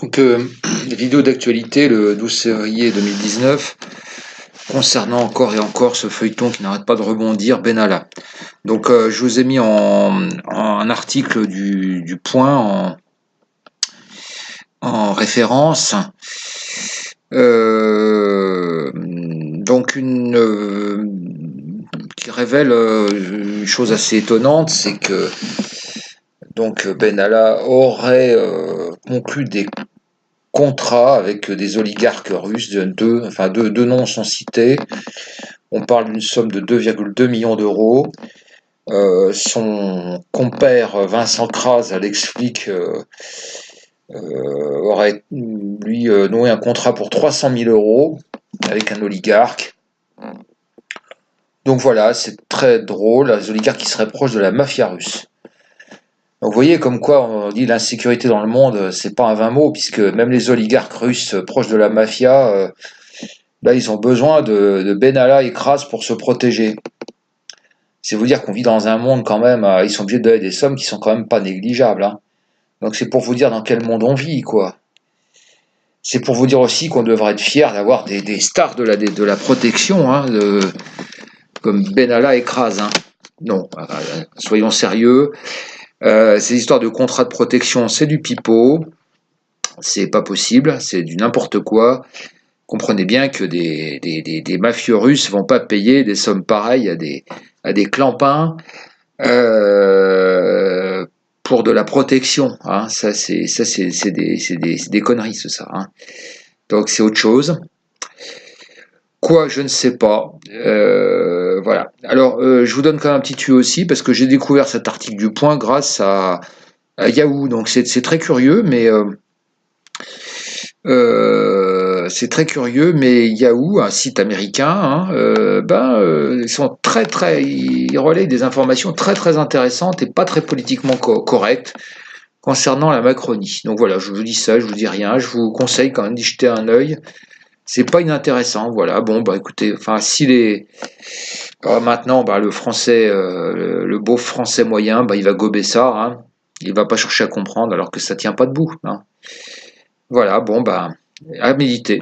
Donc, vidéo d'actualité le 12 février 2019 concernant encore et encore ce feuilleton qui n'arrête pas de rebondir, Benalla. Donc, je vous ai mis en un article du Point en référence. Donc, qui révèle une chose assez étonnante, c'est que donc Benalla aurait conclu des contrats avec des oligarques russes. Deux noms sont cités. On parle d'une somme de 2,2 millions d'euros. Son compère Vincent Kras, l'ex-flic, aurait lui noué un contrat pour 300 000 euros avec un oligarque. Donc voilà, c'est très drôle, les oligarques qui seraient proches de la mafia russe. Donc vous voyez comme quoi on dit l'insécurité dans le monde, c'est pas un vain mot, puisque même les oligarques russes proches de la mafia, là ils ont besoin de Benalla et Kras pour se protéger. C'est vous dire qu'on vit dans un monde quand même, ils sont obligés de donner des sommes qui sont quand même pas négligeables. Hein. Donc c'est pour vous dire dans quel monde on vit, quoi. C'est pour vous dire aussi qu'on devrait être fier d'avoir des stars de la protection, hein, comme Benalla et Kras. Hein. Non, soyons sérieux. Ces histoires de contrats de protection, c'est du pipeau, c'est pas possible, c'est du n'importe quoi. Comprenez bien que des mafieux russes vont pas payer des sommes pareilles à des clampins pour de la protection. Hein. Ça c'est des conneries, ça. Hein. Donc c'est autre chose. Quoi, je ne sais pas. Voilà. Alors, je vous donne quand même un petit tuyau aussi, parce que j'ai découvert cet article du Point grâce à Yahoo. Donc, c'est très curieux, mais Yahoo, un site américain, hein, ils sont ils relayent des informations très très intéressantes et pas très politiquement correctes concernant la Macronie. Donc voilà, je vous dis ça, je vous dis rien. Je vous conseille quand même d'y jeter un œil. C'est pas inintéressant, voilà. Bon, écoutez, maintenant, le français, le beau français moyen, il va gober ça, hein. Il va pas chercher à comprendre alors que ça tient pas debout, hein. Voilà, à méditer.